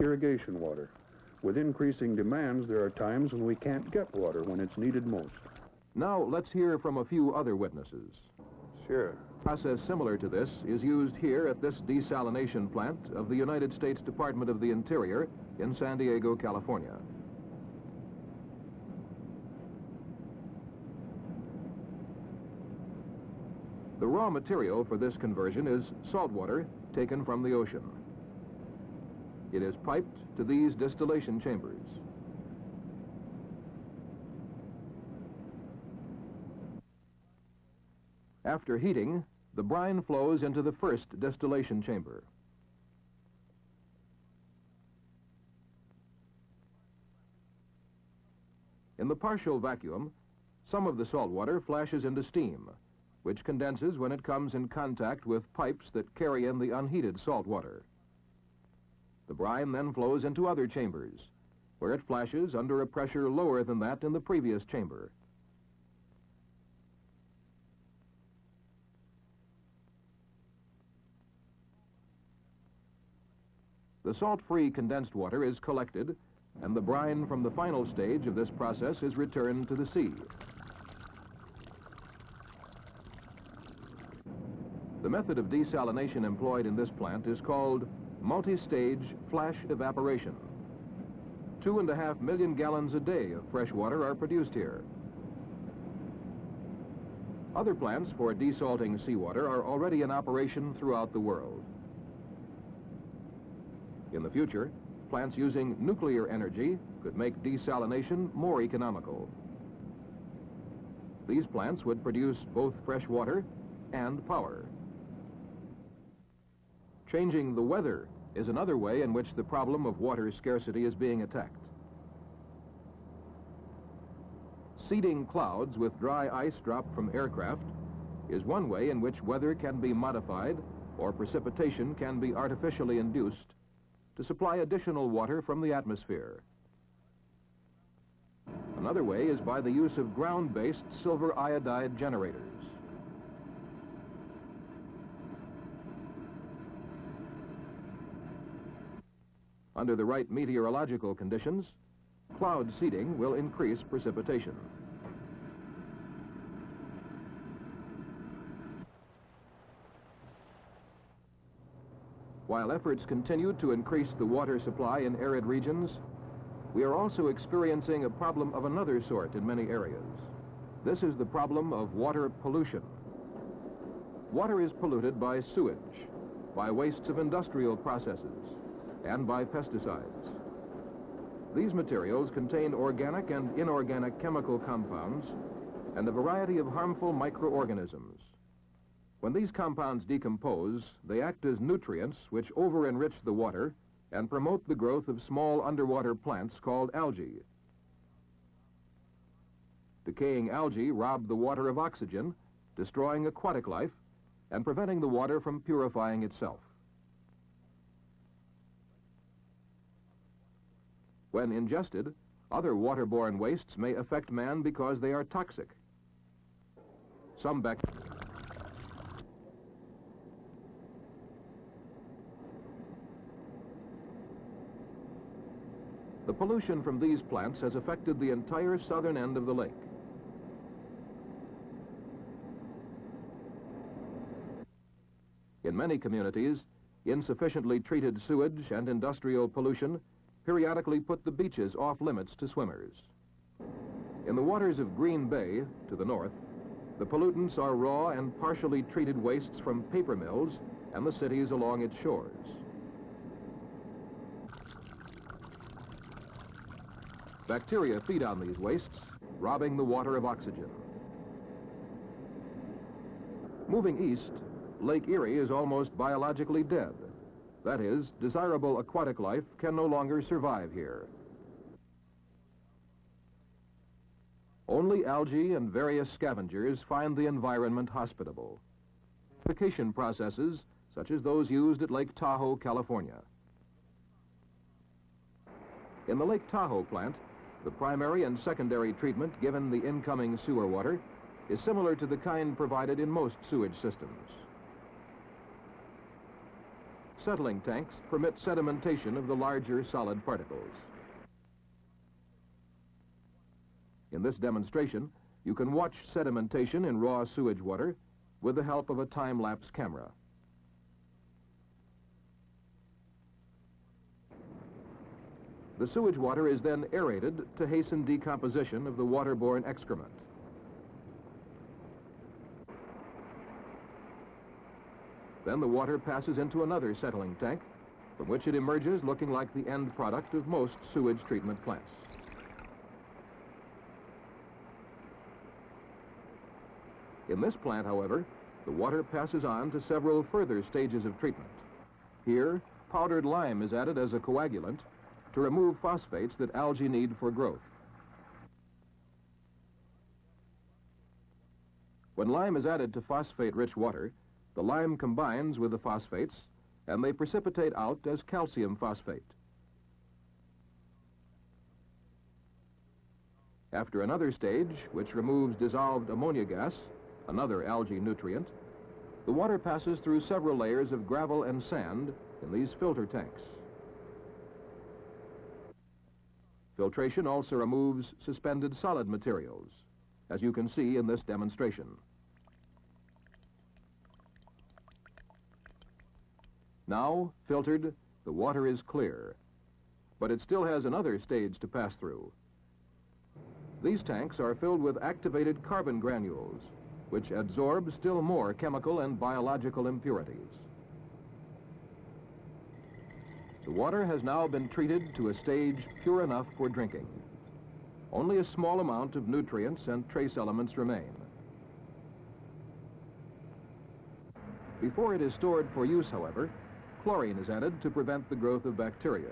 Irrigation water. With increasing demands, there are times when we can't get water when it's needed most. Now let's hear from a few other witnesses. Sure. A process similar to this is used here at this desalination plant of the United States Department of the Interior in San Diego, California. The raw material for this conversion is salt water taken from the ocean. It is piped to these distillation chambers. After heating, the brine flows into the first distillation chamber. In the partial vacuum, some of the salt water flashes into steam, which condenses when it comes in contact with pipes that carry in the unheated salt water. The brine then flows into other chambers, where it flashes under a pressure lower than that in the previous chamber. The salt-free condensed water is collected, and the brine from the final stage of this process is returned to the sea. The method of desalination employed in this plant is called multi-stage flash evaporation. 2.5 million gallons a day of fresh water are produced here. Other plants for desalting seawater are already in operation throughout the world. In the future, plants using nuclear energy could make desalination more economical. These plants would produce both fresh water and power. Changing the weather is another way in which the problem of water scarcity is being attacked. Seeding clouds with dry ice dropped from aircraft is one way in which weather can be modified or precipitation can be artificially induced to supply additional water from the atmosphere. Another way is by the use of ground-based silver iodide generators. Under the right meteorological conditions, cloud seeding will increase precipitation. While efforts continue to increase the water supply in arid regions, we are also experiencing a problem of another sort in many areas. This is the problem of water pollution. Water is polluted by sewage, by wastes of industrial processes, and by pesticides. These materials contain organic and inorganic chemical compounds and a variety of harmful microorganisms. When these compounds decompose, they act as nutrients which over-enrich the water and promote the growth of small underwater plants called algae. Decaying algae rob the water of oxygen, destroying aquatic life and preventing the water from purifying itself. When ingested, other waterborne wastes may affect man because they are toxic. Some bacteria. The pollution from these plants has affected the entire southern end of the lake. In many communities, insufficiently treated sewage and industrial pollution periodically put the beaches off limits to swimmers. In the waters of Green Bay, to the north, the pollutants are raw and partially treated wastes from paper mills and the cities along its shores. Bacteria feed on these wastes, robbing the water of oxygen. Moving east, Lake Erie is almost biologically dead. That is, desirable aquatic life can no longer survive here. Only algae and various scavengers find the environment hospitable. Purification processes, such as those used at Lake Tahoe, California. In the Lake Tahoe plant, the primary and secondary treatment given the incoming sewer water is similar to the kind provided in most sewage systems. settling tanks permit sedimentation of the larger solid particles. In this demonstration, you can watch sedimentation in raw sewage water with the help of a time-lapse camera. The sewage water is then aerated to hasten decomposition of the waterborne excrement. Then the water passes into another settling tank, from which it emerges looking like the end product of most sewage treatment plants. In this plant, however, the water passes on to several further stages of treatment. Here, powdered lime is added as a coagulant to remove phosphates that algae need for growth. When lime is added to phosphate-rich water, the lime combines with the phosphates and they precipitate out as calcium phosphate. After another stage, which removes dissolved ammonia gas, another algae nutrient, the water passes through several layers of gravel and sand in these filter tanks. Filtration also removes suspended solid materials, as you can see in this demonstration. Now, filtered, the water is clear, but it still has another stage to pass through. These tanks are filled with activated carbon granules, which absorb still more chemical and biological impurities. The water has now been treated to a stage pure enough for drinking. Only a small amount of nutrients and trace elements remain. Before it is stored for use, however, chlorine is added to prevent the growth of bacteria.